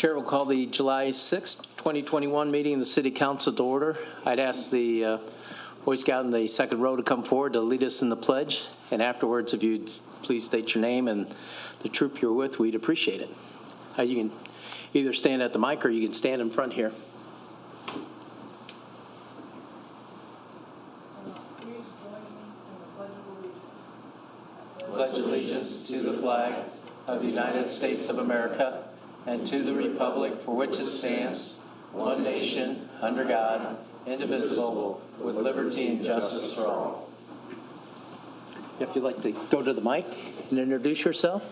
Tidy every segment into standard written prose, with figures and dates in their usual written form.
Chair will call the July 6, 2021 meeting of the City Council to order. I'd ask the Boy Scout in the second row to come forward to lead us in the pledge. And afterwards, if you'd please state your name and the troop you're with, we'd appreciate it. You can either stand at the mic or you can stand in front here. Pledge allegiance to the flag of the United States of America and to the republic for which it stands, one nation, under God, indivisible, with liberty and justice for all. If you'd like to go to the mic and introduce yourself.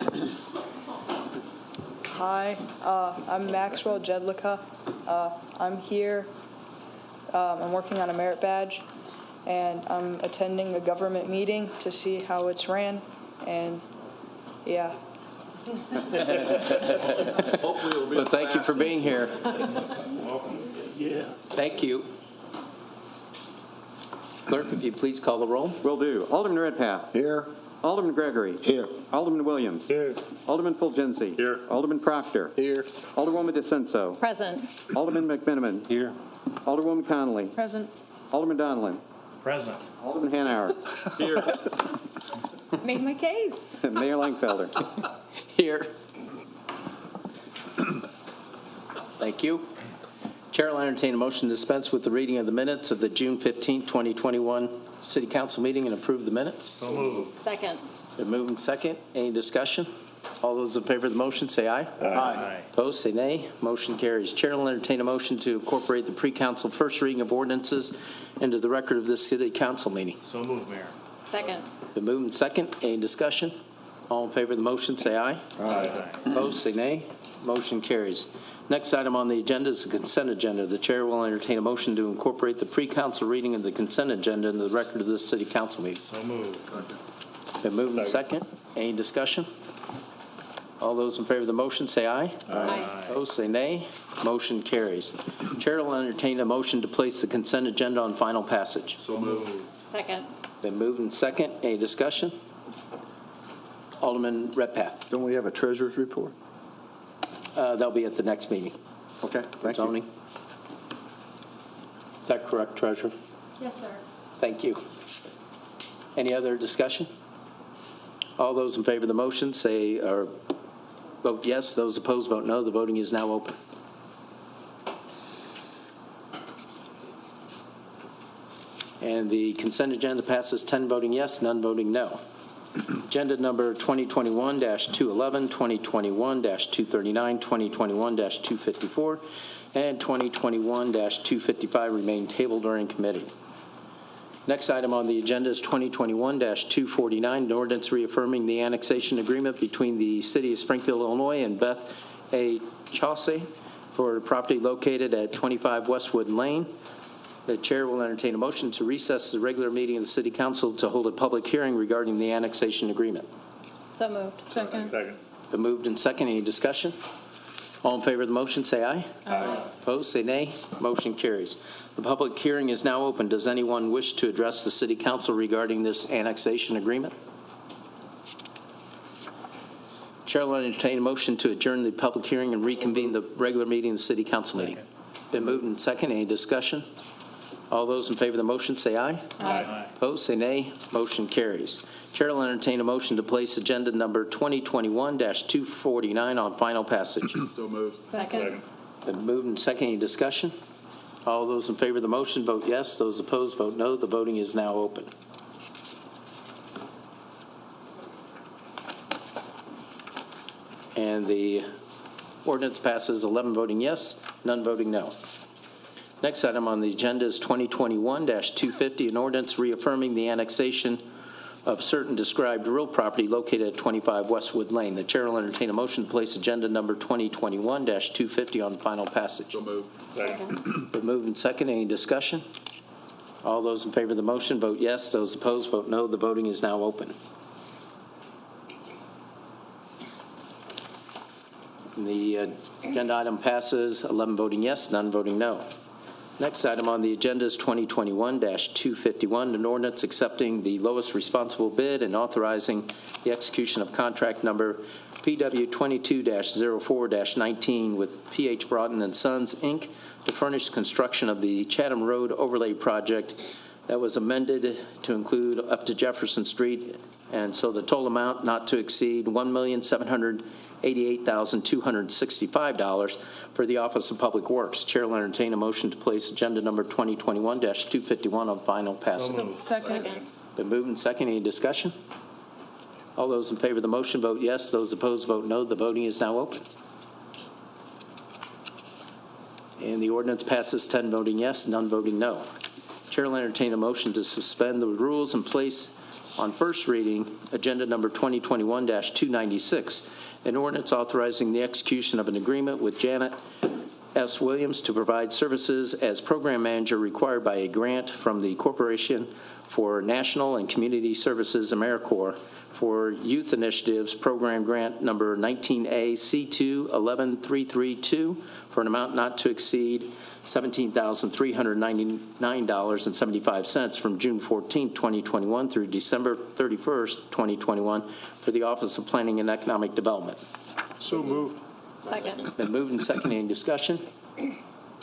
Hi, I'm Maxwell Jedlicka. I'm here. I'm working on a merit badge, and I'm attending a government meeting to see how it's ran. And yeah. Well, thank you for being here. Welcome. Yeah. Thank you. Clerk, if you please call the roll. Will do. Alderman Redpath. Here. Alderman Gregory. Here. Alderman Williams. Here. Alderman Fulgenzi. Here. Alderman Proctor. Here. Alderwoman DeCenso. Present. Alderman McMiniman. Here. Alderwoman Connolly. Present. Alderman Donlin. Present. Alderman Hanauer. Here. Made my case. Mayor Langfelder. Here. Thank you. Chair will entertain a motion to dispense with the reading of the minutes of the June 15, 2021 City Council meeting and approve the minutes. So moved. Second. Been moved and second. Any discussion? All those in favor of the motion say aye. Aye. Opposed say nay. Motion carries. Chair will entertain a motion to incorporate the pre-council first reading of ordinances into the record of this City Council meeting. So moved, Mayor. Second. Been moved and second. Any discussion? All in favor of the motion say aye. Aye. Opposed say nay. Motion carries. Next item on the agenda is the consent agenda. The chair will entertain a motion to incorporate the pre-council reading of the consent agenda into the record of this City Council meeting. So moved. Been moved and second. Any discussion? All those in favor of the motion say aye. Aye. Opposed say nay. Motion carries. Chair will entertain a motion to place the consent agenda on final passage. So moved. Second. Been moved and second. Any discussion? Alderman Redpath. Don't we have a treasurer's report? That'll be at the next meeting. Okay, thank you. Zoning. Is that correct, Treasurer? Yes, sir. Thank you. Any other discussion? All those in favor of the motion say or vote yes. Those opposed vote no. The voting is now open. And the consent agenda passes 10 voting yes, none voting no. Agenda number 2021-211, 2021-239, 2021-254, and 2021-255 remain tabled during committee. Next item on the agenda is 2021-249, an ordinance reaffirming the annexation agreement between the City of Springfield, Illinois and Beth A. Chaussee for property located at 25 Westwood Lane. The chair will entertain a motion to recess the regular meeting of the City Council to hold a public hearing regarding the annexation agreement. So moved. Second. Second. Been moved and second. Any discussion? All in favor of the motion say aye. Aye. Opposed say nay. Motion carries. The public hearing is now open. Does anyone wish to address the City Council regarding this annexation agreement? Chair will entertain a motion to adjourn the public hearing and reconvene the regular meeting of the City Council meeting. Been moved and second. Any discussion? All those in favor of the motion say aye. Aye. Opposed say nay. Motion carries. Chair will entertain a motion to place agenda number 2021-249 on final passage. So moved. Second. Been moved and second. Any discussion? All those in favor of the motion vote yes. Those opposed vote no. The voting is now open. And the ordinance passes 11 voting yes, none voting no. Next item on the agenda is 2021-250, an ordinance reaffirming the annexation of certain described real property located at 25 Westwood Lane. The chair will entertain a motion to place agenda number 2021-250 on final passage. So moved. Second. Been moved and second. Any discussion? All those in favor of the motion vote yes. Those opposed vote no. The voting is now open. The agenda item passes 11 voting yes, none voting no. Next item on the agenda is 2021-251, an ordinance accepting the lowest responsible bid and authorizing the execution of contract number PW 22-04-19 with P.H. Broughton and Sons, Inc. to furnish construction of the Chatham Road Overlay Project that was amended to include up to Jefferson Street, and so the total amount not to exceed $1,788,265 for the Office of Public Works. Chair will entertain a motion to place agenda number 2021-251 on final passage. Second. Been moved and seconded. Any discussion? All those in favor of the motion vote yes. Those opposed vote no. The voting is now open. And the ordinance passes 10 voting yes, none voting no. Chair will entertain a motion to suspend the rules and place on first reading agenda number 2021-296, an ordinance authorizing the execution of an agreement with Janet S. Williams to provide services as program manager required by a grant from the Corporation for National and Community Services, AmeriCorps, for Youth Initiatives Program Grant number 19A C2-11332 for an amount not to exceed $17,399.75 from June 14, 2021 through December 31st, 2021 for the Office of Planning and Economic Development. So moved. Second. Been moved and seconded. Any discussion?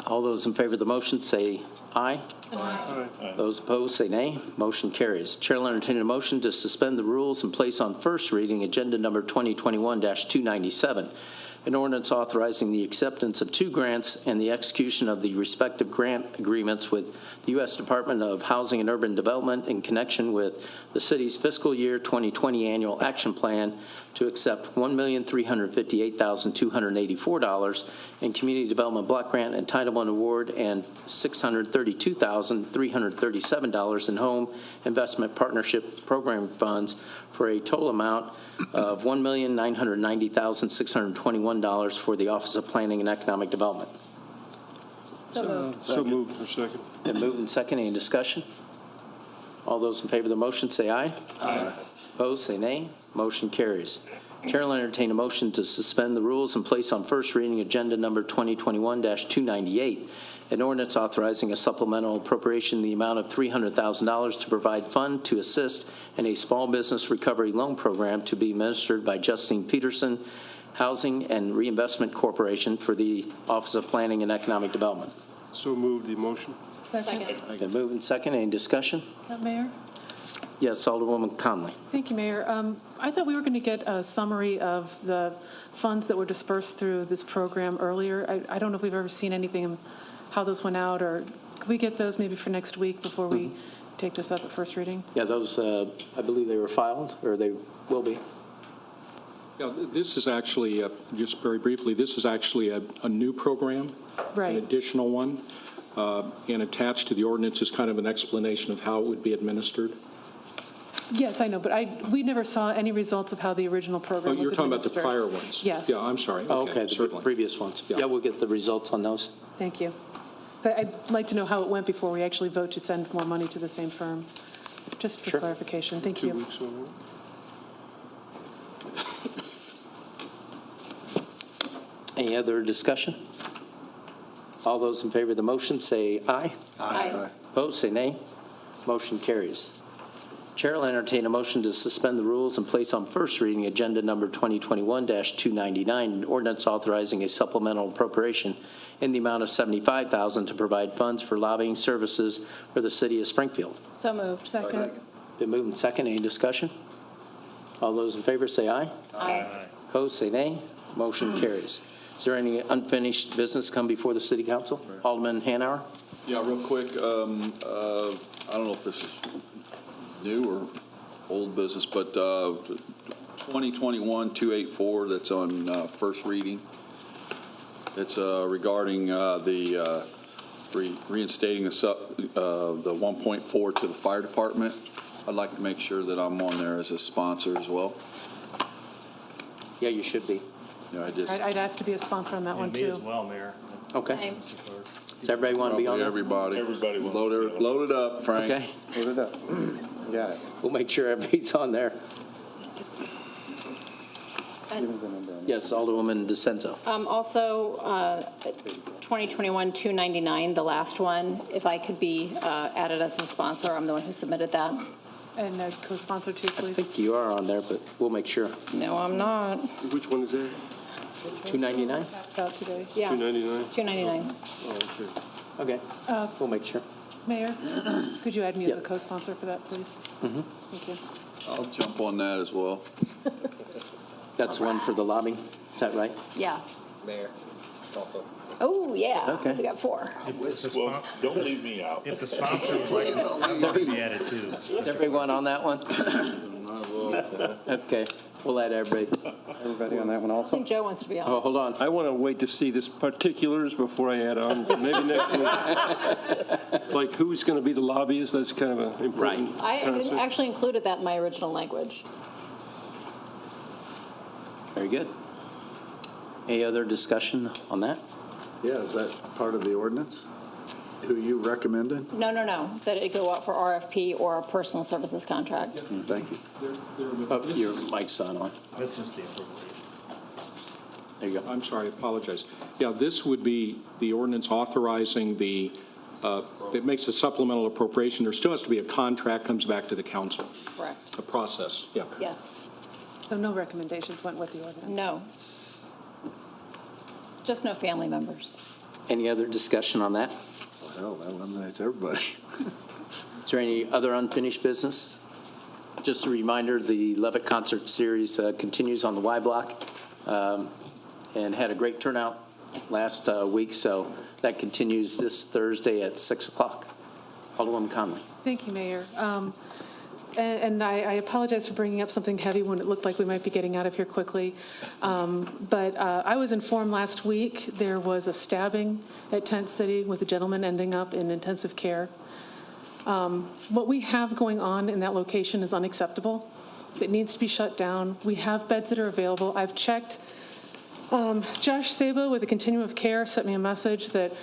All those in favor of the motion say aye. Aye. Those opposed say nay. Motion carries. Chair will entertain a motion to suspend the rules and place on first reading agenda number 2021-297, an ordinance authorizing the acceptance of 2 grants and the execution of the respective grant agreements with the U.S. Department of Housing and Urban Development in connection with the city's fiscal year 2020 annual action plan to accept $1,358,284 in Community Development Block Grant Entitlement Award and $632,337 in Home Investment Partnership Program funds for a total amount of $1,990,621 for the Office of Planning and Economic Development. So moved. So moved. Or second. Been moved and seconded. Any discussion? All those in favor of the motion say aye. Aye. Opposed say nay. Motion carries. Chair will entertain a motion to suspend the rules and place on first reading agenda number 2021-298, an ordinance authorizing a supplemental appropriation in the amount of $300,000 to provide fund to assist in a small business recovery loan program to be administered by Justine Peterson Housing and Reinvestment Corporation for the Office of Planning and Economic Development. So moved. The motion. Second. Been moved and seconded. Any discussion? Mayor? Yes, Alderwoman Conley. Thank you, Mayor. I thought we were going to get a summary of the funds that were dispersed through this program earlier. I don't know if we've ever seen anything of how those went out, or could we get those maybe for next week before we take this up at first reading? Yeah, those, I believe they were filed, or they will be. Yeah, this is actually, just very briefly, this is actually a new program, Right. an additional one, and attached to the ordinance is kind of an explanation of how it would be administered. Yes, I know, but we never saw any results of how the original Oh, program was you're talking about the administered. prior ones? Yes. Yeah, I'm sorry. Oh, okay, the certainly. previous ones. Yeah. Yeah, we'll get the results on those. Thank you. But I'd like to know how it went before we actually vote to send more money to the same firm, just for Sure. clarification. Thank 2 you. weeks over. Any other discussion? All those in favor of the motion say aye. Aye. Opposed, say nay. Motion carries. Chair will entertain a motion to suspend the rules and place on first reading agenda number 2021-299, an ordinance authorizing a supplemental appropriation in the amount of $75,000 to provide funds for lobbying services for the city of Springfield. So moved. Second. Been moved and second. Any discussion? All those in favor say aye. Aye. Opposed, say nay. Motion carries. Is there any unfinished business come before the city council? Alderman Hanauer? Yeah, real quick, I don't know if this is new or old business, but 2021-284 that's on first reading. It's regarding the reinstating the 1.4 to the fire department. I'd like to make sure that I'm on there as a sponsor as well. Yeah, you should be. You know, I just I'd ask to be a sponsor on that one, Me as too. well, Mayor. Okay. Same. Does everybody want to be on probably there? everybody. Wants to be on. Load it up, Frank. Okay. Put it up. Got it. We'll make sure everybody's on there. Give us the number on it. Yes, Alderwoman DeCenzo. Also, 2021-299, the last one, if I could be added as the sponsor, I'm the one who submitted that. And co-sponsor too, I please. think you are on there, but we'll make sure. No, I'm not. Which one is that? $2.99? Passed out today. Yeah, $2.99? $2.99. Oh, okay. Okay, we'll make sure. Mayor, could you add me as a Yep. co-sponsor for that, please? Thank you. I'll jump on that as well. That's one for the lobby, is that right? Yeah. Mayor, also. Oh, yeah. Okay. We got 4. Well, don't leave me out. If the sponsor would like, I'd like to be added too. Is everyone on that one? Okay, we'll add everybody. Everybody on that one I also? think Joe wants to be on. Oh, hold on. I want to wait to see this particulars before I add on. Maybe next week. Like who's going to be the lobbyist, that's kind of an important I concept. actually included that in my original language. Very good. Any other discussion on that? Yeah, is that part of the ordinance? Who you recommended? No, that it go out for RFP or a personal services contract. Thank you. Oh, your mic's on. That's just the appropriation. There you go. I'm sorry, I apologize. Yeah, this would be the ordinance authorizing the, it makes a supplemental appropriation. There still has to be a contract, comes back to the council. Correct. A process, yeah. Yes. So no recommendations went with the ordinance? No. Just no family members. Any other discussion on that? Well, that eliminates everybody. Is there any other unfinished business? Just a reminder, the Levitt Concert Series continues on the Y Block and had a great turnout last week, so that continues this Thursday at 6 o'clock. Alderwoman Conley. Thank you, Mayor. And I apologize for bringing up something heavy when it looked like we might be getting out of here quickly. But I was informed last week there was a stabbing at Tent City with a gentleman ending up in intensive care. What we have going on in that location is unacceptable. It needs to be shut down. We have beds that are available. I've checked. Josh Sabo with the Continuum of Care sent me a message that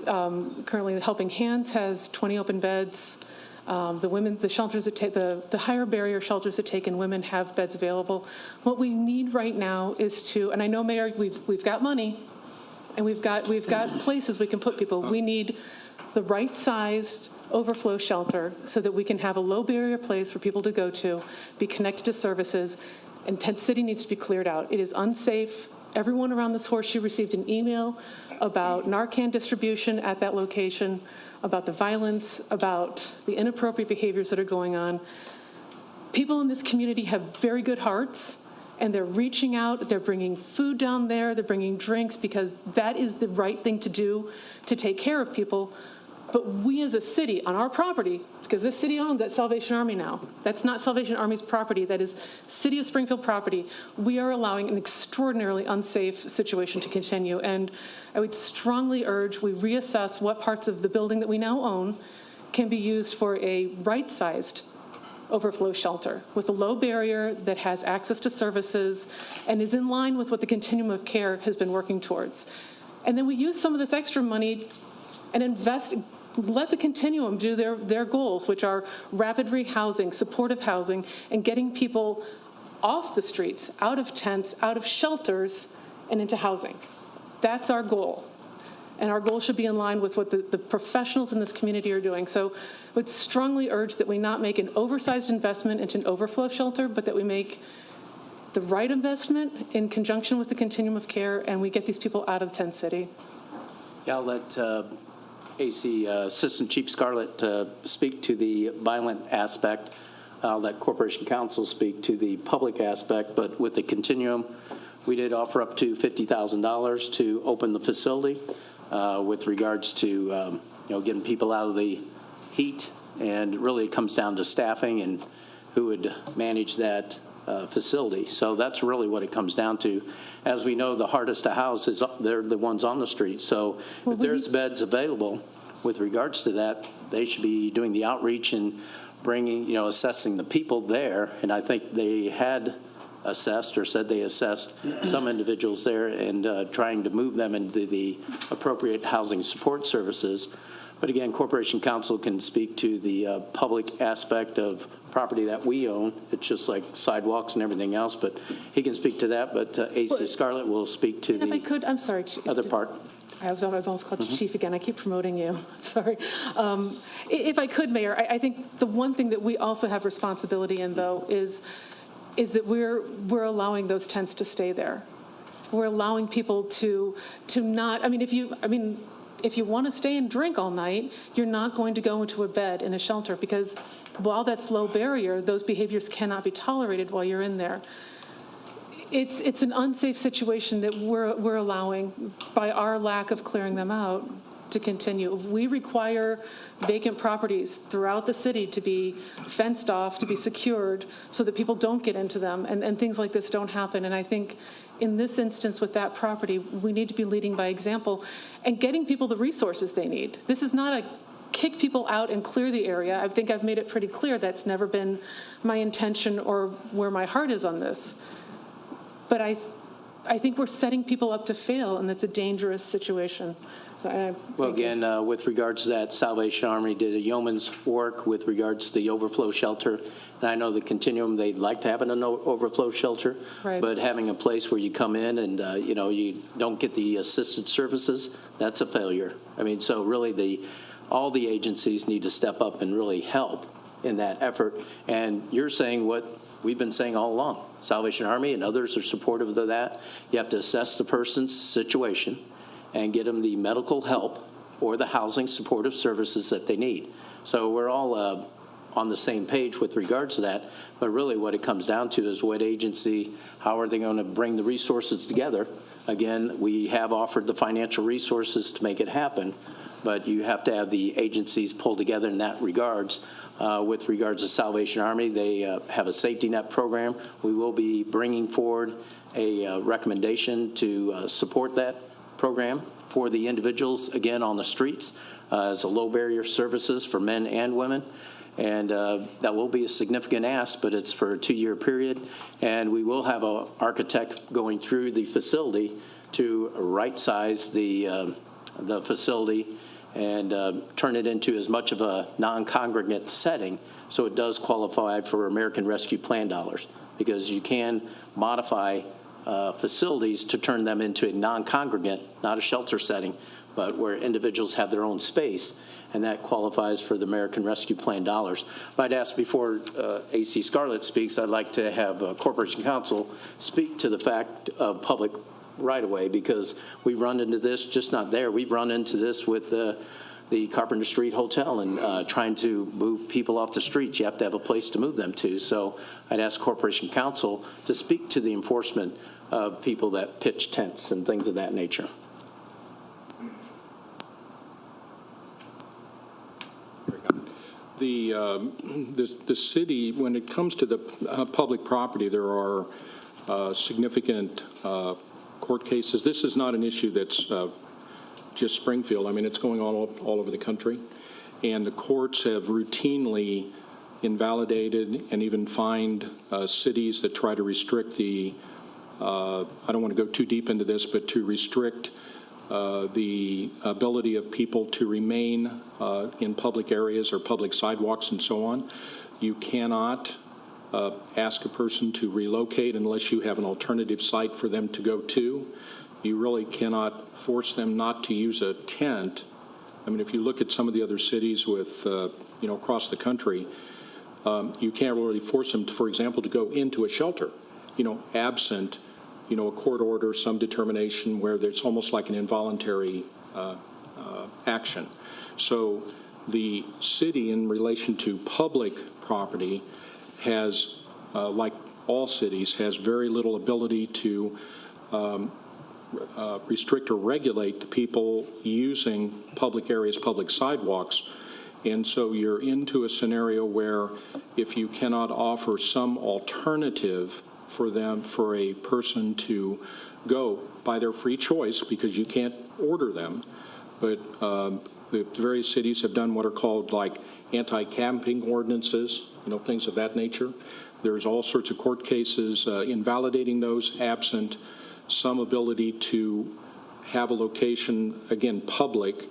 currently the Helping Hands has 20 open beds. The shelters that take the higher barrier shelters that take in women have beds available. What we need right now is to, and I know, Mayor, we've got money, and we've got places we can put people. We need the right-sized overflow shelter so that we can have a low barrier place for people to go to, be connected to services, and Tent City needs to be cleared out. It is unsafe. Everyone around this horseshoe received an email about Narcan distribution at that location, about the violence, about the inappropriate behaviors that are going on. People in this community have very good hearts, and they're reaching out. They're bringing food down there. They're bringing drinks because that is the right thing to do to take care of people. But we as a city, on our property, because this city owns that Salvation Army now. That's not Salvation Army's property. That is City of Springfield property. We are allowing an extraordinarily unsafe situation to continue. And I would strongly urge we reassess what parts of the building that we now own can be used for a right-sized overflow shelter with a low barrier that has access to services and is in line with what the Continuum of Care has been working towards. And then we use some of this extra money and invest. Let the Continuum do their goals, which are rapid rehousing, supportive housing, and getting people off the streets, out of tents, out of shelters, and into housing. That's our goal. And our goal should be in line with what the professionals in this community are doing. So I would strongly urge that we not make an oversized investment into an overflow shelter, but that we make the right investment in conjunction with the Continuum of Care, and we get these people out of Tent City. Yeah, I'll let AC Assistant Chief Scarlett speak to the violent aspect. I'll let Corporation Counsel speak to the public aspect, but with the Continuum, we did offer up to $50,000 to open the facility with regards to getting people out of the heat, and really it comes down to staffing and who would manage that facility. So that's really what it comes down to. As we know, the hardest to house is they're the ones on the street. So if there's beds available with regards to that, they should be doing the outreach and bringing, assessing the people there. And I think they had assessed or said they assessed some individuals there and trying to move them into the appropriate housing support services. But again, Corporation Counsel can speak to the public aspect of property that we own. It's just like sidewalks and everything else, but he can speak to that. But AC Scarlett will speak to And if I could, I'm sorry. other part. I was almost called you chief again. I keep promoting you. Sorry. If I could, Mayor, I think the one thing that we also have responsibility in, though, is that we're allowing those tents to stay there. We're allowing people to not. If you want to stay and drink all night, you're not going to go into a bed in a shelter, because while that's low barrier, those behaviors cannot be tolerated while you're in there. It's an unsafe situation that we're allowing by our lack of clearing them out to continue. We require vacant properties throughout the city to be fenced off, to be secured, so that people don't get into them and things like this don't happen. And I think in this instance with that property, we need to be leading by example and getting people the resources they need. This is not a kick people out and clear the area. I think I've made it pretty clear that's never been my intention or where my heart is on this. But I think we're setting people up to fail, and that's a dangerous situation. Well, again, with regards to that, Salvation Army did a yeoman's work with regards to the overflow shelter. And I know the Continuum, they'd like to have an overflow shelter, right. But having a place where you come in and, you don't get the assisted services, that's a failure. So really all the agencies need to step up and really help in that effort. And you're saying what we've been saying all along. Salvation Army and others are supportive of that. You have to assess the person's situation and get them the medical help or the housing supportive services that they need. So we're all on the same page with regards to that. But really what it comes down to is what agency, how are they going to bring the resources together? Again, we have offered the financial resources to make it happen, but you have to have the agencies pull together in that regards. With regards to Salvation Army, they have a safety net program. We will be bringing forward a recommendation to support that program for the individuals, again, on the streets as a low barrier services for men and women. And that will be a significant ask, but it's for a 2-year period. And we will have an architect going through the facility to right-size the facility and turn it into as much of a non-congregate setting so it does qualify for American Rescue Plan dollars, because you can modify facilities to turn them into a non-congregate, not a shelter setting, but where individuals have their own space, and that qualifies for the American Rescue Plan dollars. I'd ask before AC Scarlett speaks, I'd like to have Corporation Counsel speak to the fact of public right-of-way, because we've run into this, just not there, we've run into this with the Carpenter Street Hotel and trying to move people off the streets. You have to have a place to move them to. So I'd ask Corporation Counsel to speak to the enforcement of people that pitch tents and things of that nature. The city, when it comes to the public property, there are significant court cases. This is not an issue that's just Springfield. It's going on all over the country. And the courts have routinely invalidated and even fined cities that try to restrict the, I don't want to go too deep into this, but to restrict the ability of people to remain in public areas or public sidewalks and so on. You cannot ask a person to relocate unless you have an alternative site for them to go to. You really cannot force them not to use a tent. If you look at some of the other cities with, across the country, you can't really force them, for example, to go into a shelter, absent, a court order, some determination where there's almost like an involuntary action. So the city, in relation to public property, has, like all cities, has very little ability to restrict or regulate the people using public areas, public sidewalks. And so you're into a scenario where if you cannot offer some alternative for them, for a person to go by their free choice, because you can't order them, but the various cities have done what are called like anti-camping ordinances, things of that nature. There's all sorts of court cases invalidating those absent some ability to have a location, again, public,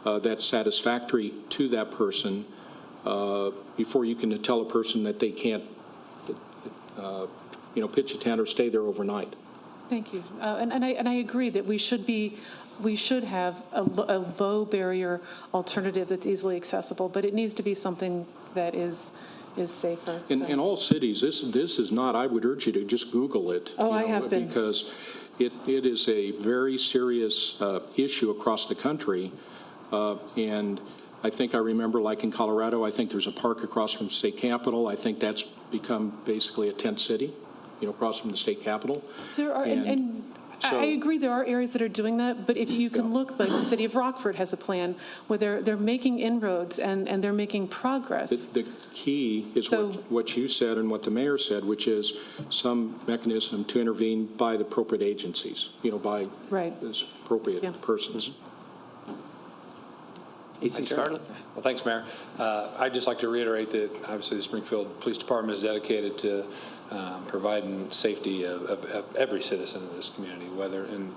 that's satisfactory to that person before you can tell a person that they can't, pitch a tent or stay there overnight. Thank you. And I agree that we should have a low barrier alternative that's easily accessible, but it needs to be something that is safer. In all cities, this is not, I would urge you to just Google it. Oh, I have been. Because it is a very serious issue across the country. And I think I remember, like in Colorado, I think there's a park across from the state capitol. I think that's become basically a tent city, across from the state capitol. There are, and so, I agree there are areas that are doing that, but if you can look, like the city of Rockford has a plan where they're making inroads and they're making progress. The key is what you said and what the mayor said, which is some mechanism to intervene by the appropriate agencies, by the appropriate persons. AC Scarlett. Well, thanks, Mayor. I'd just like to reiterate that obviously the Springfield Police Department is dedicated to providing safety of every citizen in this community, whether in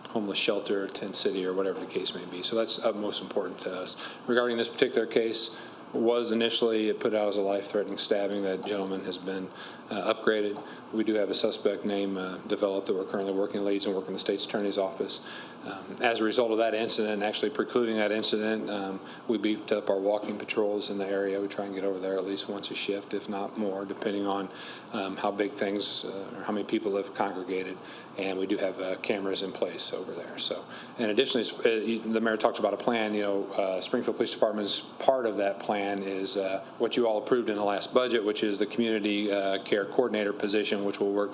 homeless shelter, tent city, or whatever the case may be. So that's most important to us. Regarding this particular case, was initially put out as a life-threatening stabbing. That gentleman has been upgraded. We do have a suspect name developed that we're currently working leads and working the state's attorney's office. As a result of that incident, and actually precluding that incident, we beefed up our walking patrols in the area. We try and get over there at least once a shift, if not more, depending on how big things or how many people have congregated. And we do have cameras in place over there. So, and additionally, the mayor talked about a plan. Springfield Police Department's part of that plan is what you all approved in the last budget, which is the community care coordinator position, which will work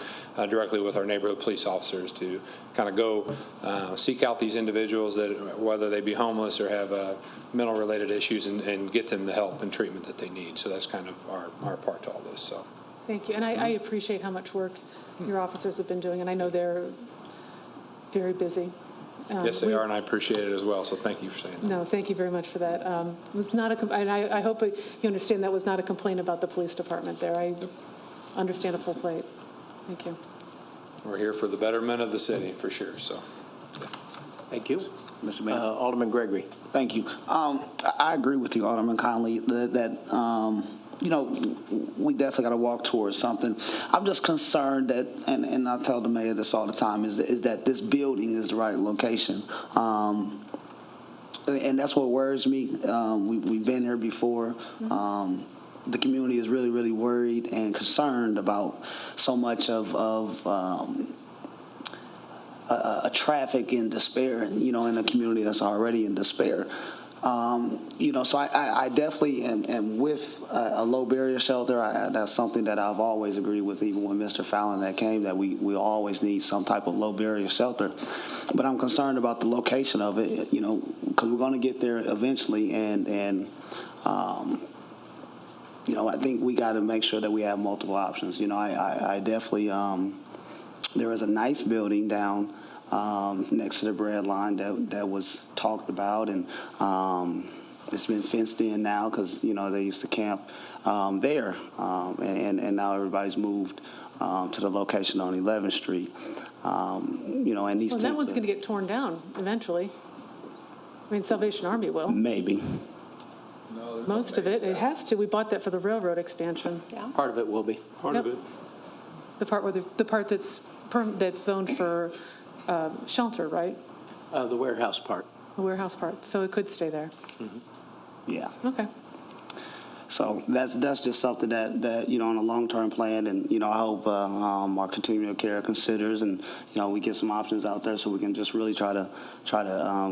directly with our neighborhood police officers to kind of go seek out these individuals, that whether they be homeless or have mental related issues, and get them the help and treatment that they need. So that's kind of our part to all this. So thank you. And I appreciate how much work your officers have been doing, and I know they're very busy. Yes, they are, and I appreciate it as well. So thank you for saying that. No, thank you very much for that. It was not and I hope you understand that was not a complaint about the police department there. I understand a full plate. Thank you. We're here for the betterment of the city, for sure. So, thank you. Mr. Mayor. Alderman Gregory. Thank you. I agree with you, Alderman Conley, that we definitely got to walk towards something. I'm just concerned that, and I tell the mayor this all the time, is that this building is the right location. And that's what worries me. We've been here before. The community is really, really worried and concerned about so much of a traffic in despair, in a community that's already in despair. So I definitely am with a low barrier shelter. That's something that I've always agreed with, even when Mr. Fallon that came, that we always need some type of low barrier shelter. But I'm concerned about the location of it, because we're going to get there eventually, and I think we got to make sure that we have multiple options. I definitely, there is a nice building down next to the bread line that was talked about, and it's been fenced in now because, they used to camp there, and now everybody's moved to the location on 11th Street. And these that one's going to get torn down eventually. I mean, Salvation Army will. Maybe. Most of it has to. We bought that for the railroad expansion. Yeah. Part of it will be. Part of it. The part where the part that's zoned for shelter, right? The warehouse part. The warehouse part. So it could stay there. Yeah. Okay. So that's just something that on a long-term plan, and I hope our Continuum of Care considers, and we get some options out there so we can just really try to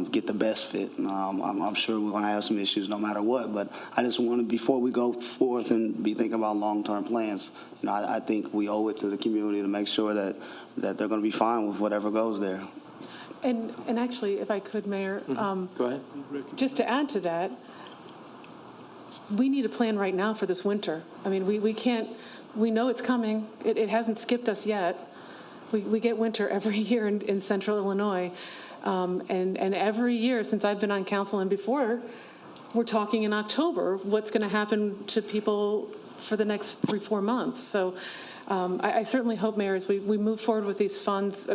get the best fit. I'm sure we're going to have some issues no matter what, but I just want to, before we go forth and be thinking about long-term plans, I think we owe it to the community to make sure that they're going to be fine with whatever goes there. And actually, if I could, Mayor, Go ahead. just to add to that, we need a plan right now for this winter. I mean, we can't, we know it's coming. It hasn't skipped us yet. We get winter every year in central Illinois. And every year since I've been on council and before, we're talking in October, what's going to happen to people for the next 3-4 months. So I certainly hope, Mayor, as we move forward with these funds,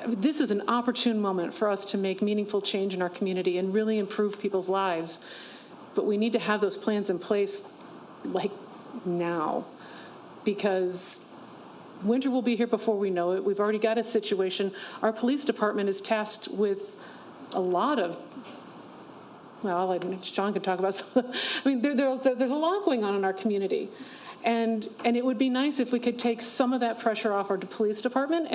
this is an opportune moment for us to make meaningful change in our community and really improve people's lives. But we need to have those plans in place like now, because winter will be here before we know it. We've already got a situation. Our police department is tasked with a lot of, well, I'll let John can talk about some. I mean, there's a lot going on in our community. And it would be nice if we could take some of that pressure off our police department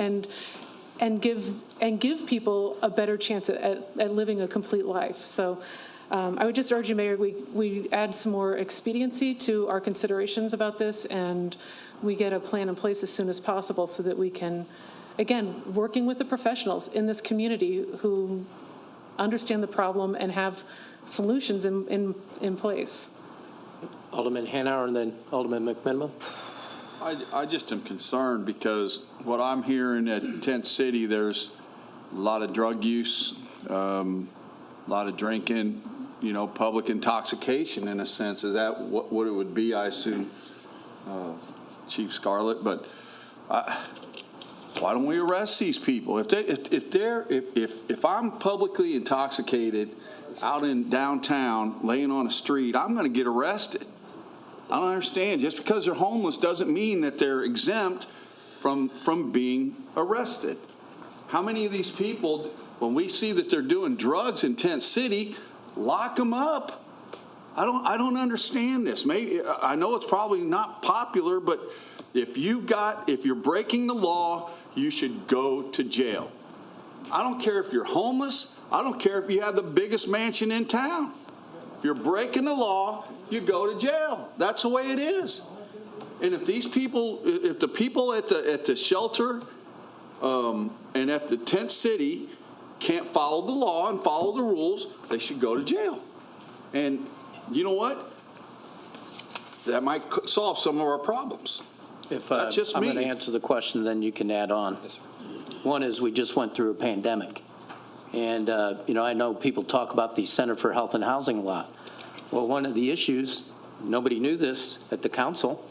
and give people a better chance at living a complete life. So I would just urge you, Mayor, we add some more expediency to our considerations about this, and we get a plan in place as soon as possible so that we can, again, working with the professionals in this community who understand the problem and have solutions in place. Alderman Hanauer and then Alderman McMiniman. I just am concerned because what I'm hearing at Tent City, there's a lot of drug use, a lot of drinking, public intoxication in a sense. Is that what it would be? I assume, Chief Scarlett. But why don't we arrest these people? If I'm publicly intoxicated out in downtown, laying on a street, I'm going to get arrested. I don't understand. Just because they're homeless doesn't mean that they're exempt from being arrested. How many of these people, when we see that they're doing drugs in Tent City, lock them up? I don't understand this. Maybe I know it's probably not popular, but if you're breaking the law, you should go to jail. I don't care if you're homeless. I don't care if you have the biggest mansion in town. If you're breaking the law, you go to jail. That's the way it is. And if the people at the shelter and at the Tent City can't follow the law and follow the rules, they should go to jail. And you know what? That might solve some of our problems. That's just I'm me. going to answer the question, then you can add on. Yes, sir. One is we just went through a pandemic. And, I know people talk about the Center for Health and Housing a lot. Well, one of the issues, nobody knew this at the council.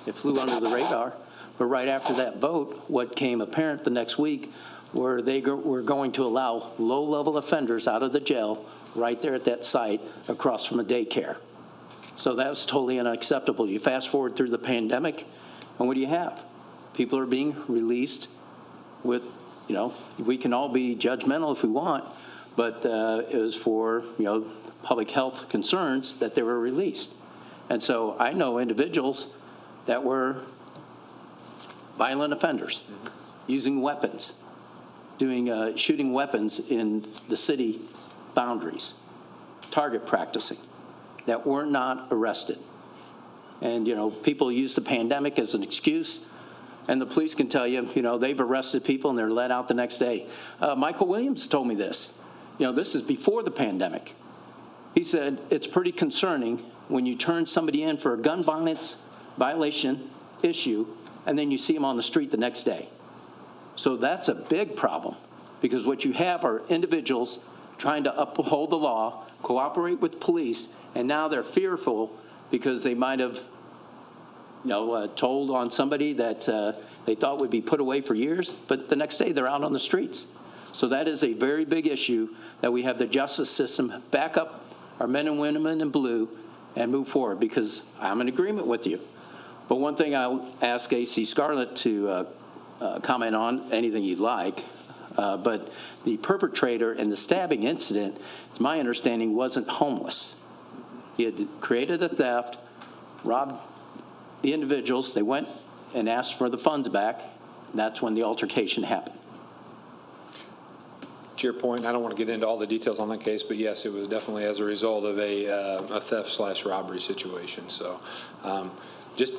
It flew under the radar. But right after that vote, what came apparent the next week were they were going to allow low-level offenders out of the jail right there at that site across from a daycare. So that was totally unacceptable. You fast forward through the pandemic, and what do you have? People are being released with, we can all be judgmental if we want, but it was for, public health concerns that they were released. And so I know individuals that were violent offenders, using weapons, shooting weapons in the city boundaries, target practicing, that were not arrested. And, people use the pandemic as an excuse, and the police can tell you, they've arrested people and they're let out the next day. Michael Williams told me this. This is before the pandemic. He said, it's pretty concerning when you turn somebody in for a gun violence violation issue, and then you see them on the street the next day. So that's a big problem, because what you have are individuals trying to uphold the law, cooperate with police, and now they're fearful because they might have told on somebody that they thought would be put away for years, but the next day they're out on the streets. So that is a very big issue, that we have the justice system back up our men and women in blue and move forward, because I'm in agreement with you. But one thing I'll ask AC Scarlett to comment on, anything you'd like, but the perpetrator in the stabbing incident, it's my understanding, wasn't homeless. He had created a theft, robbed the individuals. They went and asked for the funds back. And that's when the altercation happened. To your point, I don't want to get into all the details on that case, but yes, it was definitely as a result of a theft/robbery situation. So just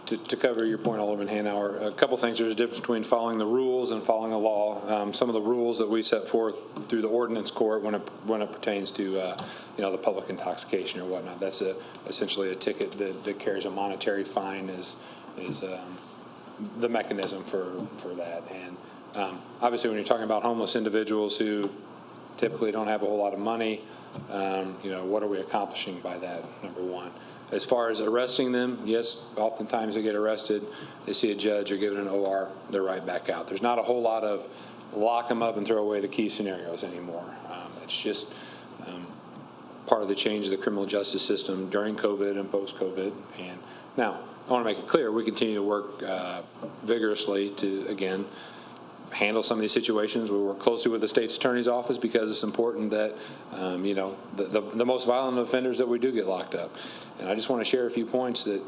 to cover your point, Alderman Hanauer, a couple things. There's a difference between following the rules and following the law. Some of the rules that we set forth through the ordinance court when it pertains to the public intoxication or whatnot, that's essentially a ticket that carries a monetary fine is the mechanism for that. And obviously, when you're talking about homeless individuals who typically don't have a whole lot of money, what are we accomplishing by that, number one? As far as arresting them, yes, oftentimes they get arrested, they see a judge or given an OR, they're right back out. There's not a whole lot of lock them up and throw away the key scenarios anymore. It's just part of the change of the criminal justice system during COVID and post-COVID. And now, I want to make it clear, we continue to work vigorously to, again, handle some of these situations. We work closely with the state's attorney's office because it's important that, the most violent offenders that we do get locked up. And I just want to share a few points that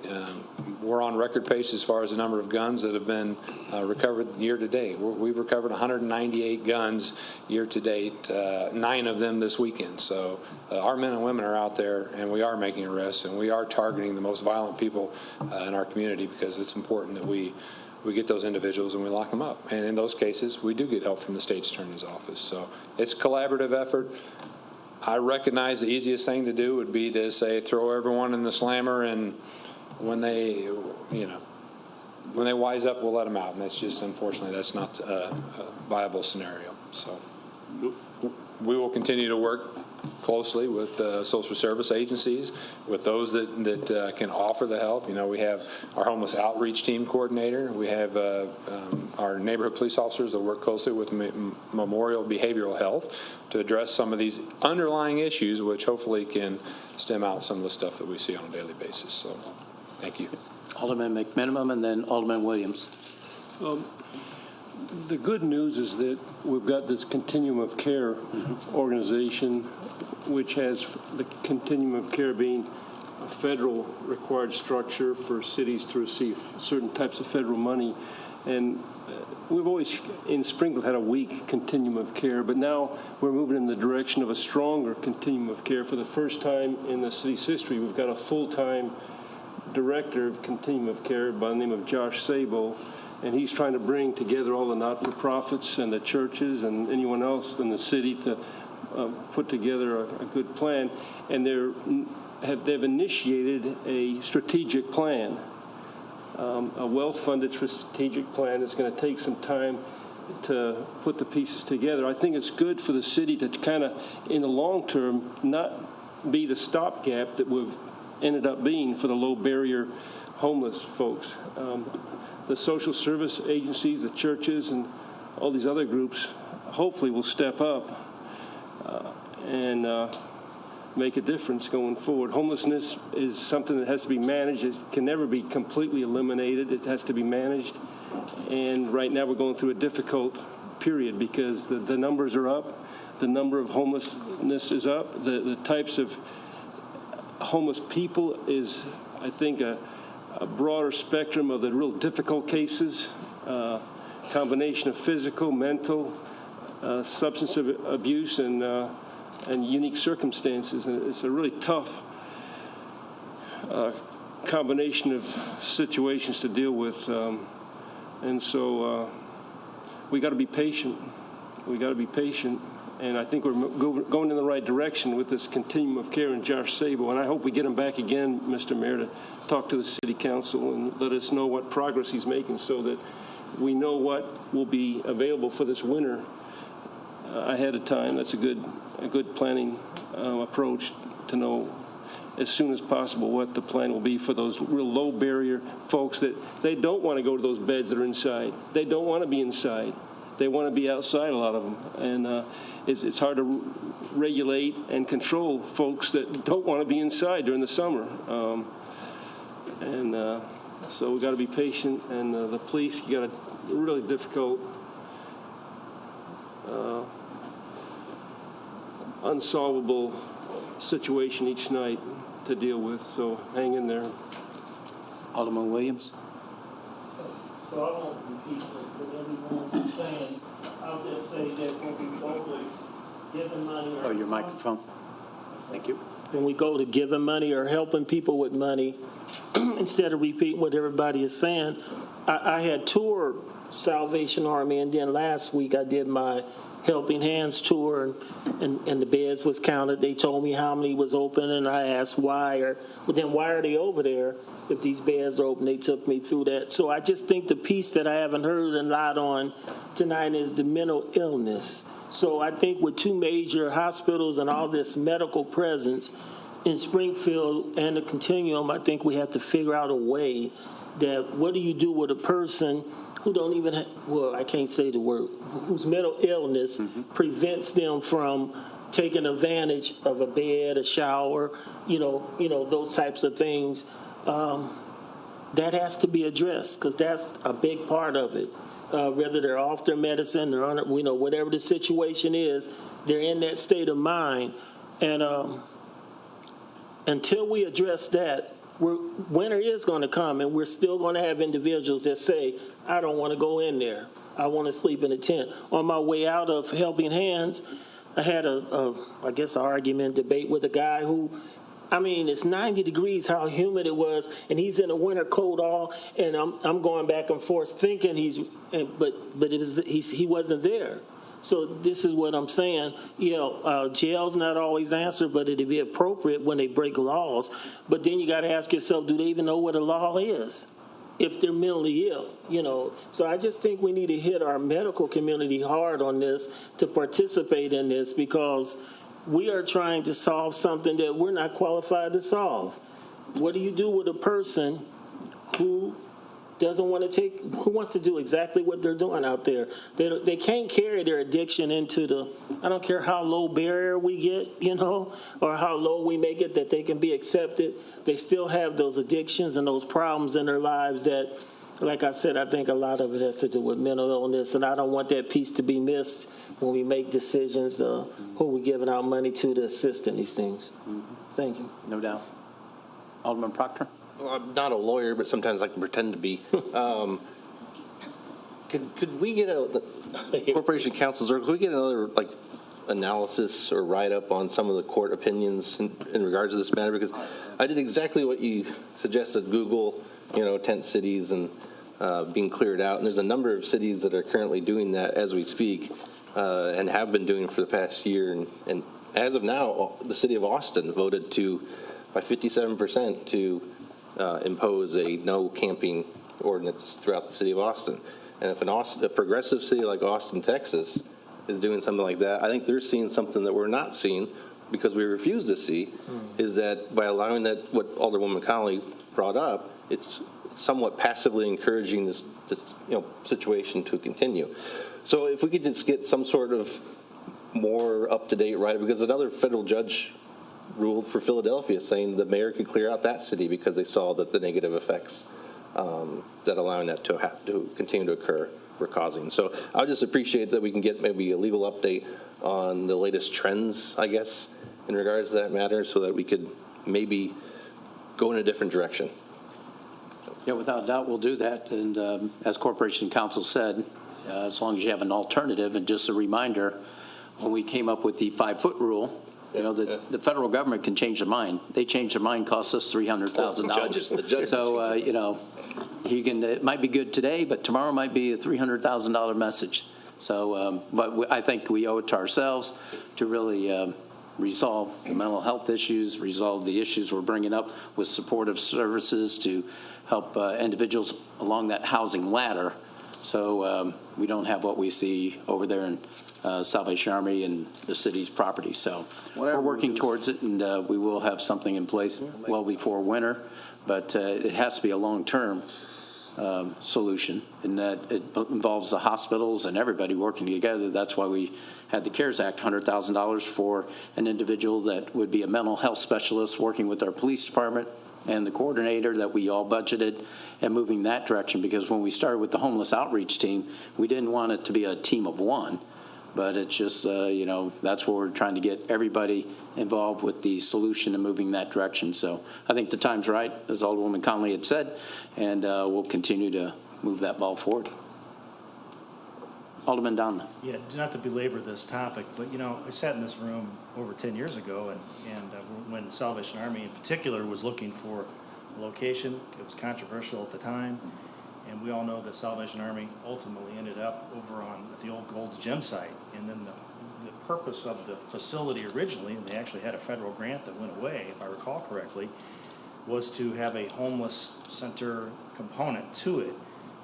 we're on record pace as far as the number of guns that have been recovered year to date. We've recovered 198 guns year to date, 9 of them this weekend. So our men and women are out there, and we are making arrests, and we are targeting the most violent people in our community because it's important that we get those individuals and we lock them up. And in those cases, we do get help from the state's attorney's office. So it's a collaborative effort. I recognize the easiest thing to do would be to say, throw everyone in the slammer, and when they wise up, we'll let them out. And that's just, unfortunately, that's not a viable scenario. So we will continue to work closely with social service agencies, with those that can offer the help. We have our homeless outreach team coordinator. We have our neighborhood police officers that work closely with Memorial Behavioral Health to address some of these underlying issues, which hopefully can stem out some of the stuff that we see on a daily basis. So thank you. Alderman McMinimum and then Alderman Williams. The good news is that we've got this Continuum of Care organization, which has the Continuum of Care being a federal required structure for cities to receive certain types of federal money. And we've always, in Springfield, had a weak Continuum of Care, but now we're moving in the direction of a stronger Continuum of Care. For the first time in the city's history, we've got a full-time director of Continuum of Care by the name of Josh Sabo. And he's trying to bring together all the not-for-profits and the churches and anyone else in the city to put together a good plan. And they've initiated a strategic plan, a well-funded strategic plan that's going to take some time to put the pieces together. I think it's good for the city to kind of, in the long term, not be the stopgap that we've ended up being for the low-barrier homeless folks. The social service agencies, the churches, and all these other groups hopefully will step up and make a difference going forward. Homelessness is something that has to be managed. It can never be completely eliminated. It has to be managed. And right now we're going through a difficult period because the numbers are up. The number of homelessness is up. The types of homeless people is, I think, a broader spectrum of the real difficult cases, combination of physical, mental, substance abuse, and unique circumstances. And it's a really tough combination of situations to deal with. And so we got to be patient. We got to be patient. And I think we're going in the right direction with this Continuum of Care and Josh Sabo. And I hope we get him back again, Mr. Mayor, to talk to the City Council and let us know what progress he's making so that we know what will be available for this winter ahead of time. That's a good planning approach to know as soon as possible what the plan will be for those real low barrier folks that they don't want to go to those beds that are inside. They don't want to be inside. They want to be outside, a lot of them. And it's hard to regulate and control folks that don't want to be inside during the summer. So we got to be patient. And the police, you got a really difficult, unsolvable situation each night to deal with. So hang in there. Alderman Williams. So I won't repeat what everyone is saying. I'll just say that when we go to giving money or... Oh, your microphone. Thank you. When we go to giving money or helping people with money, instead of repeating what everybody is saying, I had toured Salvation Army, and then last week I did my Helping Hands tour, and the beds was counted. They told me how many was open, and I asked why, why are they over there if these beds are open? They took me through that. So I just think the piece that I haven't heard a lot on tonight is the mental illness. So I think with 2 major hospitals and all this medical presence in Springfield and the Continuum, I think we have to figure out a way that what do you do with a person who don't even have, well, I can't say the word, whose mental illness prevents them from taking advantage of a bed, a shower, those types of things. that has to be addressed because that's a big part of it. Whether they're off their medicine or on, whatever the situation is, they're in that state of mind. And until we address that, winter is going to come, and we're still going to have individuals that say, I don't want to go in there. I want to sleep in a tent. On my way out of Helping Hands, I had an argument, debate with a guy who, it's 90 degrees how humid it was, and he's in a winter coat all, and I'm going back and forth thinking but he wasn't there. So this is what I'm saying. Jail's not always the answer, but it'd be appropriate when they break laws. But then you got to ask yourself, do they even know what a law is if they're mentally ill? So I just think we need to hit our medical community hard on this to participate in this because we are trying to solve something that we're not qualified to solve. What do you do with a person who who wants to do exactly what they're doing out there? They can't carry their addiction into I don't care how low barrier we get, or how low we make it that they can be accepted. They still have those addictions and those problems in their lives that, like I said, I think a lot of it has to do with mental illness, and I don't want that piece to be missed when we make decisions, who we're giving our money to assist in these things. Thank you. No doubt. Alderman Proctor? Well, I'm not a lawyer, but sometimes I can pretend to be. Could we get corporation counsels, or could we get another analysis or write-up on some of the court opinions in regards to this matter? Because I did exactly what you suggested, Google, tent cities and being cleared out. And there's a number of cities that are currently doing that as we speak and have been doing it for the past year. And as of now, the city of Austin voted by 57% to impose a no camping ordinance throughout the city of Austin. And if a progressive city like Austin, Texas, is doing something like that, I think they're seeing something that we're not seeing because we refuse to see, is that by allowing that, what Alderwoman Connolly brought up, it's somewhat passively encouraging this situation to continue. So if we could just get some sort of more up-to-date right, because another federal judge ruled for Philadelphia saying the mayor could clear out that city because they saw that the negative effects that allowing that to continue to occur were causing. So I would just appreciate that we can get maybe a legal update on the latest trends, I guess, in regards to that matter so that we could maybe go in a different direction. Yeah, without doubt, we'll do that. And as Corporation Counsel said, as long as you have an alternative, and just a reminder, when we came up with the 5-foot rule, the federal government can change their mind. They change their mind, costs us $300,000. So, it might be good today, but tomorrow might be a $300,000 message. So, but I think we owe it to ourselves to really resolve the mental health issues, resolve the issues we're bringing up with supportive services to help individuals along that housing ladder. So we don't have what we see over there in Salvation Army and the city's property. So we're working towards it, and we will have something in place well before winter. But it has to be a long-term solution, and that it involves the hospitals and everybody working together. That's why we had the CARES Act, $100,000 for an individual that would be a mental health specialist working with our police department and the coordinator that we all budgeted, and moving that direction, because when we started with the homeless outreach team, we didn't want it to be a team of one, but it's just, that's where we're trying to get everybody involved with the solution and moving that direction. So I think the time's right, as Alderwoman Connolly had said, and we'll continue to move that ball forward. Alderman Donlin. Yeah, not to belabor this topic, but, I sat in this room over 10 years ago, and when the Salvation Army in particular was looking for a location, it was controversial at the time, and we all know that Salvation Army ultimately ended up over at the old Gold's Gym site, and then the purpose of the facility originally, and they actually had a federal grant that went away, if I recall correctly, was to have a homeless center component to it,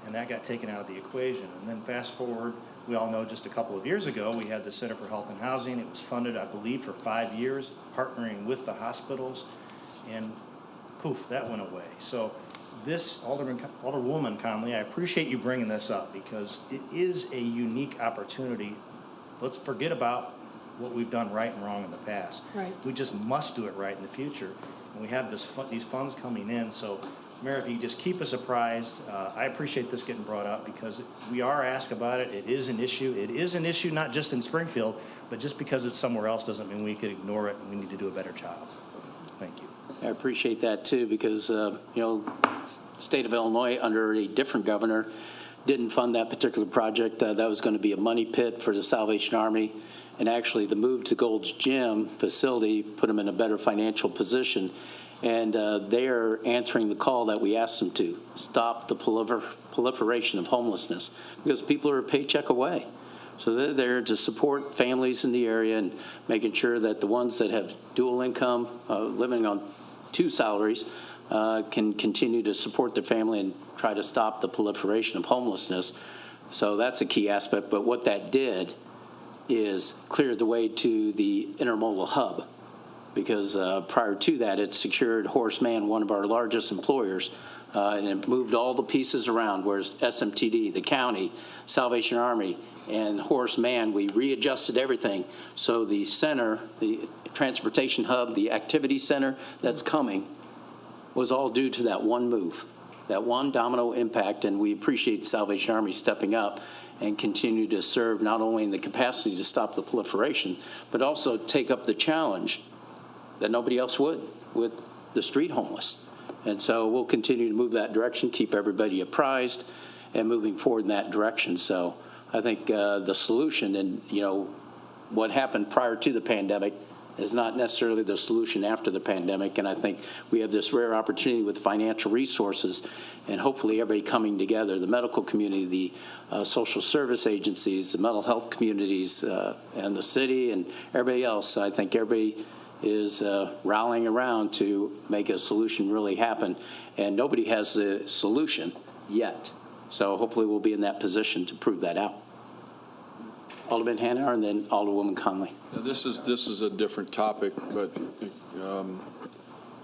and that got taken out of the equation. And then fast forward, we all know just a couple of years ago, we had the Center for Health and Housing. It was funded, I believe, for 5 years, partnering with the hospitals, and poof, that went away. So this, Alderwoman Connolly, I appreciate you bringing this up because it is a unique opportunity. Let's forget about what we've done right and wrong in the past. Right. We just must do it right in the future. And we have these funds coming in, so Mayor, if you just keep us apprised, I appreciate this getting brought up because we are asked about it. It is an issue. It is an issue not just in Springfield, but just because it's somewhere else doesn't mean we could ignore it, and we need to do a better job. Thank you. I appreciate that too, because the state of Illinois under a different governor didn't fund that particular project. That was going to be a money pit for the Salvation Army, and actually the move to Gold's Gym facility put them in a better financial position, and they are answering the call that we asked them to stop the proliferation of homelessness, because people are a paycheck away. So they're there to support families in the area and making sure that the ones that have dual income, living on 2 salaries, can continue to support their family and try to stop the proliferation of homelessness. So that's a key aspect. But what that did is cleared the way to the intermodal hub, because prior to that, it secured Horace Mann, one of our largest employers, and it moved all the pieces around, whereas SMTD, the county, Salvation Army, and Horace Mann, we readjusted everything. So the center, the transportation hub, the activity center that's coming was all due to that one move, that one domino impact, and we appreciate Salvation Army stepping up and continue to serve not only in the capacity to stop the proliferation, but also take up the challenge that nobody else would with the street homeless. And so we'll continue to move that direction, keep everybody apprised, and moving forward in that direction. So I think the solution and, what happened prior to the pandemic is not necessarily the solution after the pandemic. And I think we have this rare opportunity with financial resources and hopefully everybody coming together, the medical community, the social service agencies, the mental health communities, and the city and everybody else. I think everybody is rallying around to make a solution really happen. And nobody has the solution yet. So hopefully we'll be in that position to prove that out. Alderman Hanauer and then Alderwoman Conley. Now, this is a different topic, but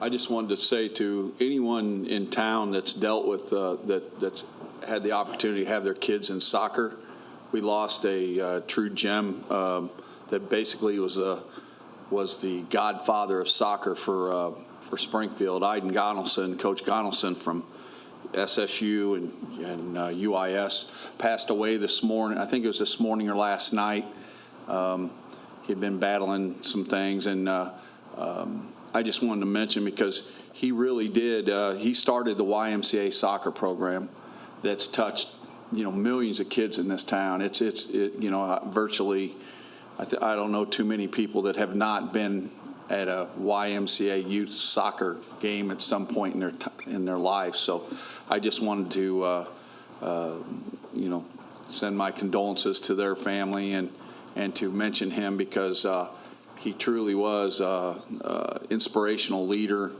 I just wanted to say to anyone in town that's dealt with that's had the opportunity to have their kids in soccer, we lost a true gem that basically was the godfather of soccer for Springfield. Iden Gonelson, Coach Gonelson from SSU and UIS, passed away this morning. I think it was this morning or last night. He'd been battling some things, and I just wanted to mention because he really did. He started the YMCA soccer program that's touched millions of kids in this town. It's virtually. I don't know too many people that have not been at a YMCA youth soccer game at some point in their life. So I just wanted to, send my condolences to their family and to mention him because he truly was an inspirational leader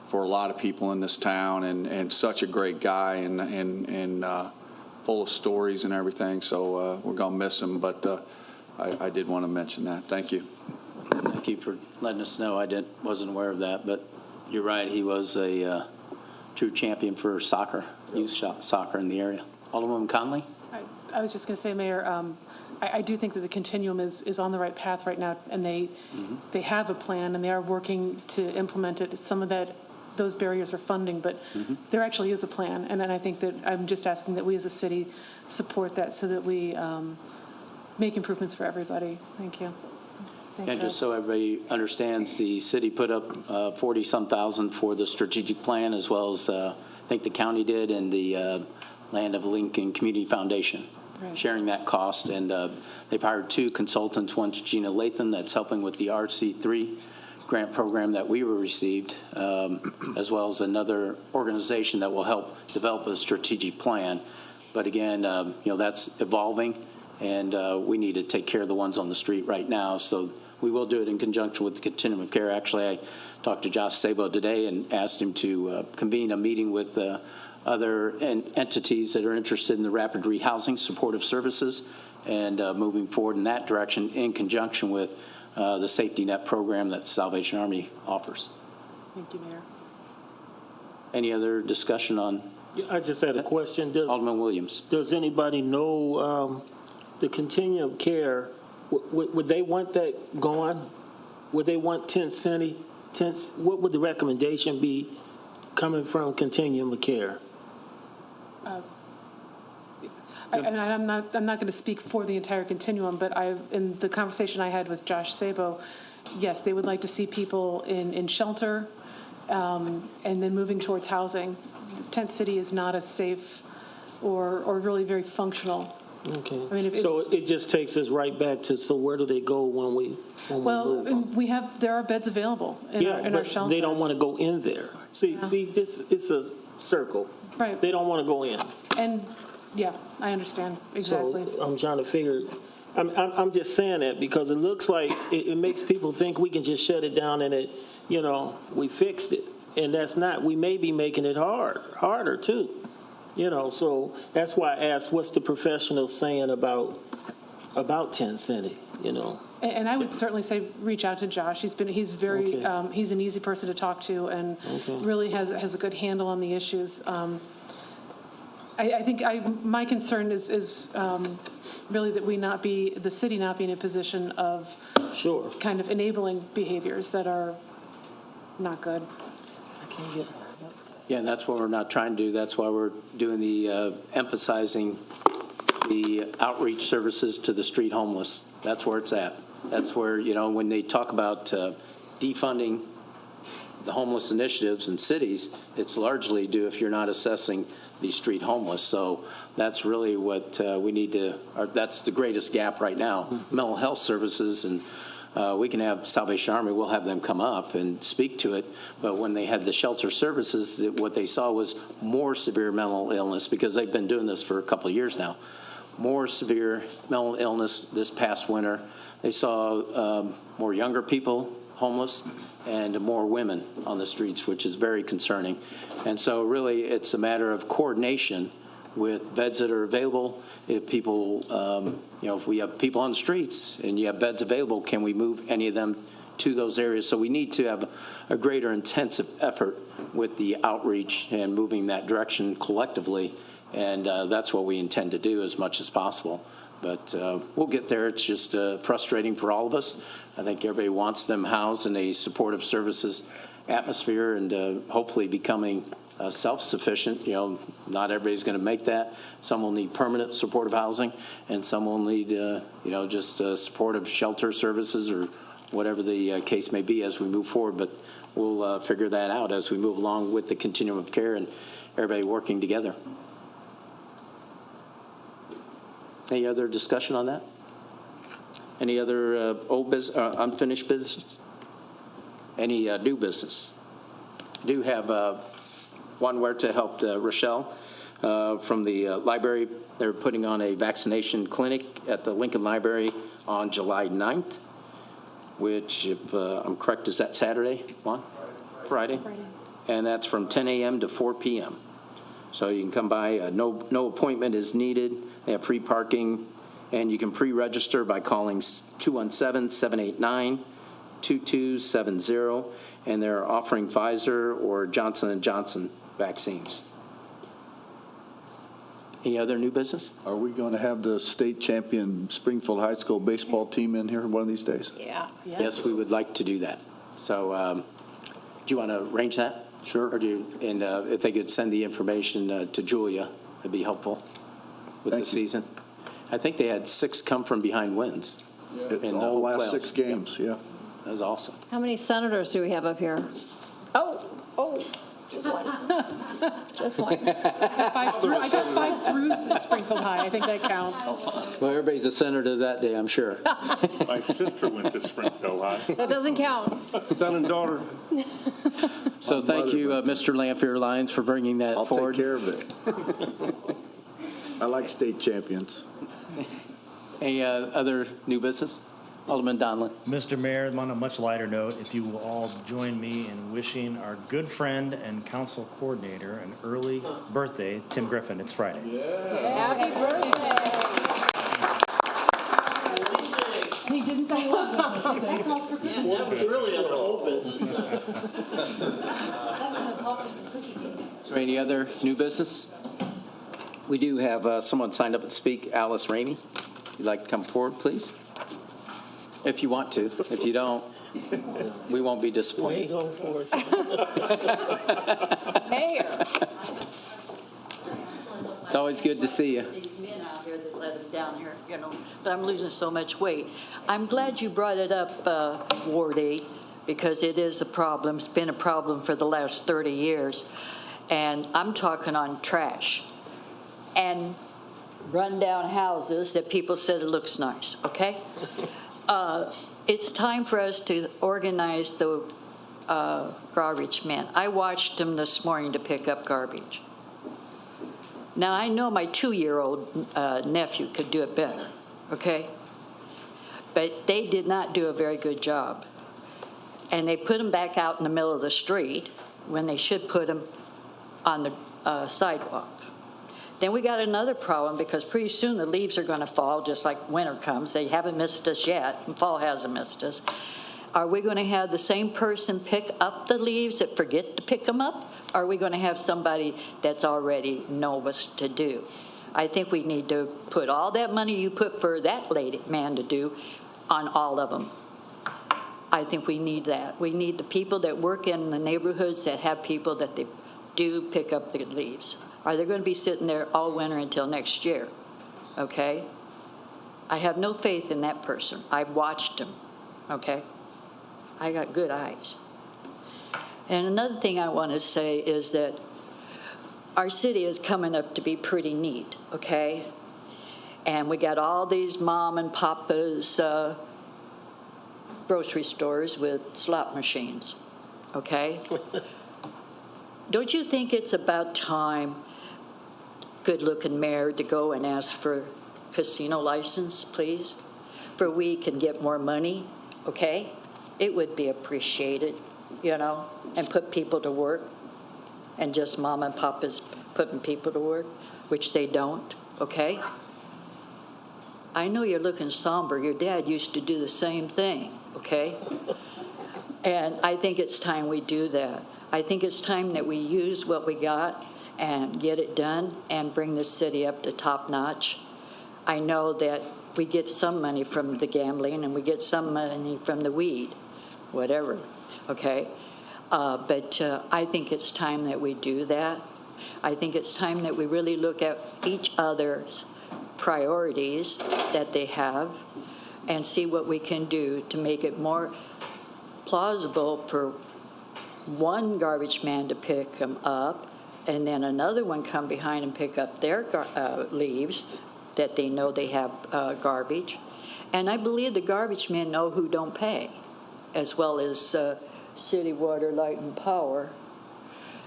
for a lot of people in this town and such a great guy and full of stories and everything. So we're going to miss him, but I did want to mention that. Thank you. Thank you for letting us know. I wasn't aware of that, but you're right. He was a true champion for soccer, youth soccer in the area. Alderwoman Conley? I was just going to say, Mayor, I do think that the Continuum is on the right path right now, and they have a plan, and they are working to implement it. Some of those barriers are funding, but there actually is a plan, and I think that I'm just asking that we as a city support that so that we make improvements for everybody. Thank you. And just so everybody understands, the city put up 40-some thousand for the strategic plan, as well as I think the county did, and the Land of Lincoln Community Foundation, sharing that cost. And they've hired 2 consultants. One's Gina Lathan, that's helping with the RC3 grant program that we received, as well as another organization that will help develop a strategic plan. But again, that's evolving, and we need to take care of the ones on the street right now. So we will do it in conjunction with the Continuum of Care. Actually, I talked to Josh Sabo today and asked him to convene a meeting with other entities that are interested in the rapid rehousing supportive services and moving forward in that direction in conjunction with the safety net program that Salvation Army offers. Thank you, Mayor. Any other discussion on? I just had a question. Alderman Williams. Does anybody know the Continuum of Care? Would they want that gone? Would they want tent city? What would the recommendation be coming from Continuum of Care? And I'm not going to speak for the entire continuum, but in the conversation I had with Josh Sabo, yes, they would like to see people in shelter and then moving towards housing. Tent City is not a safe or really very functional. Okay. I mean, so it just takes us right back to, so where do they go when we move? There are beds available in our shelters. They don't want to go in there. See, this it's a circle. Right. They don't want to go in. And yeah, I understand exactly. So I'm trying to figure. I'm just saying that because it looks like it makes people think we can just shut it down and we fixed it, and that's not. We may be making it harder too. So that's why I asked, what's the professional saying about Tent City? And I would certainly say reach out to Josh. He's very he's an easy person to talk to and really has a good handle on the issues. I think my concern is really that the city not be in a position of kind of enabling behaviors that are not good. Yeah, and that's what we're not trying to do. That's why we're doing the emphasizing the outreach services to the street homeless. That's where it's at. That's where, when they talk about defunding the homeless initiatives in cities, it's largely due if you're not assessing the street homeless. So that's really what we need to, that's the greatest gap right now. Mental health services, and we can have Salvation Army, we'll have them come up and speak to it. But when they had the shelter services, what they saw was more severe mental illness, because they've been doing this for a couple of years now. More severe mental illness this past winter. They saw more younger people homeless and more women on the streets, which is very concerning. And so really it's a matter of coordination with beds that are available. If people, if we have people on the streets and you have beds available, can we move any of them to those areas? So we need to have a greater intensive effort with the outreach and moving that direction collectively. And that's what we intend to do as much as possible. But we'll get there. It's just frustrating for all of us. I think everybody wants them housed in a supportive services atmosphere and hopefully becoming self-sufficient. Not everybody's going to make that. Some will need permanent supportive housing, and some will need, just supportive shelter services or whatever the case may be as we move forward. But we'll figure that out as we move along with the continuum of care and everybody working together. Any other discussion on that? Any other unfinished business? Any new business? I do have one word to help Rochelle from the library. They're putting on a vaccination clinic at the Lincoln Library on July 9th, which, if I'm correct, is that Saturday? Friday. And that's from 10 a.m. to 4 p.m. So you can come by. No appointment is needed. They have free parking, and you can pre-register by calling 217-789-2270, and they're offering Pfizer or Johnson & Johnson vaccines. Any other new business? Are we going to have the state champion Springfield High School baseball team in here one of these days? Yeah. Yes, we would like to do that. So do you want to arrange that? Sure. Or if they could send the information to Julia, it'd be helpful with the season. I think they had 6 come from behind wins. In all the last 6 games, yeah. That was awesome. How many senators do we have up here? Oh, just one. Just one. I got 5 throughs at Springfield High. I think that counts. Well, everybody's a senator that day, I'm sure. My sister went to Springfield High. That doesn't count. Son and daughter. So thank you, Mr. Lanphier Lyons, for bringing that forward. I'll take care of it. I like state champions. Any other new business? Alderman Donlin. Mr. Mayor, on a much lighter note, if you will all join me in wishing our good friend and council coordinator an early birthday, Tim Griffin. It's Friday. Happy birthday. He didn't say what. That calls for cookies. That was really an open. So any other new business? We do have someone signed up to speak, Alice Ramey. You'd like to come forward, please? If you want to. If you don't, We won't be We ain't disappointed. going for it. Mayor. It's always good to see you. These men out here that let them down here, you know, but I'm losing so much weight. I'm glad you brought it up, Ward 8, because it is a problem. It's been a problem for the last 30 years. And I'm talking on trash and run-down houses that people said it looks nice, okay? It's time for us to organize the garbage men. I watched them this morning to pick up garbage. Now, I know my 2-year-old nephew could do it better, okay? But they did not do a very good job. And they put them back out in the middle of the street when they should put them on the sidewalk. Then we got another problem because pretty soon the leaves are going to fall just like winter comes. They haven't missed us yet, and fall hasn't missed us. Are we going to have the same person pick up the leaves that forget to pick them up? Or are we going to have somebody that's already knows what to do? I think we need to put all that money you put for that man to do on all of them. I think we need that. We need the people that work in the neighborhoods that have people that they do pick up the leaves. Are they going to be sitting there all winter until next year? Okay? I have no faith in that person. I've watched him. Okay? I got good eyes. And another thing I want to say is that our city is coming up to be pretty neat, okay? And we got all these mom and papa's grocery stores with slot machines, okay? Don't you think it's about time, good-looking mayor, to go and ask for casino license, please? For we can get more money, okay? It would be appreciated, you know, and put people to work, and just mom and papa's putting people to work, which they don't, okay? I know you're looking somber. Your dad used to do the same thing, okay? And I think it's time we do that. I think it's time that we use what we got and get it done and bring this city up to top notch. I know that we get some money from the gambling and we get some money from the weed, whatever, okay? But I think it's time that we do that. I think it's time that we really look at each other's priorities that they have and see what we can do to make it more plausible for one garbage man to pick them up and then another one come behind and pick up their leaves that they know they have garbage. And I believe the garbage men know who don't pay, as well as City Water, Light, and Power.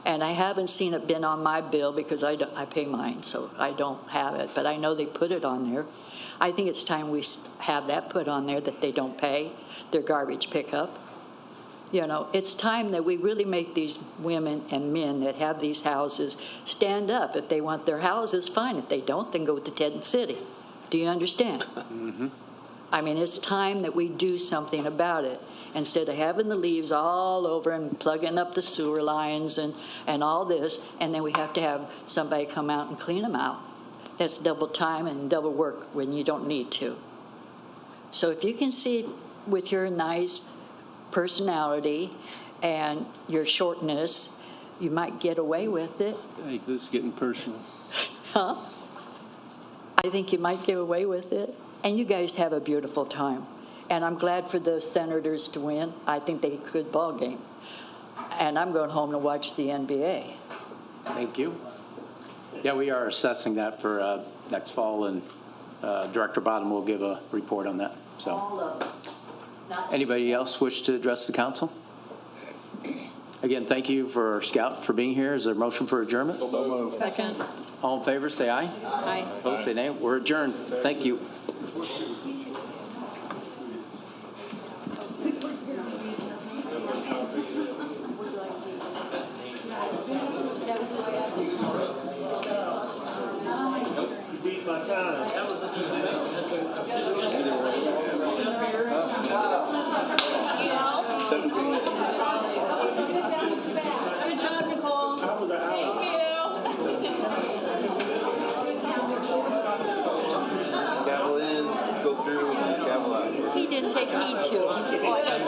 And I haven't seen it been on my bill because I pay mine, so I don't have it. But I know they put it on there. I think it's time we have that put on there that they don't pay their garbage pickup. You know, it's time that we really make these women and men that have these houses stand up. If they want their houses, fine. If they don't, then go to Tent City. Do you understand? Mm-hmm. I mean, it's time that we do something about it. Instead of having the leaves all over and plugging up the sewer lines and all this, and then we have to have somebody come out and clean them out. That's double time and double work when you don't need to. So if you can see with your nice personality and your shortness, you might get away with it. Hey, this is getting personal. Huh? I think you might get away with it. And you guys have a beautiful time. And I'm glad for the Senators to win. I think they had a good ball game. And I'm going home to watch the NBA. Thank you. Yeah, we are assessing that for next fall, and Director Bottom will give a report on that. So, all of them. Anybody else wish to address the council? Again, thank you for Scout for being here. Is there a motion for adjournment? So move. Second. All in favor, say aye. Aye. Opposed, say nay. We're adjourned. Thank you. Beat my time. Good job, Nicole. Thank you. Gavel in, go through, gavel out. He didn't take heed to it.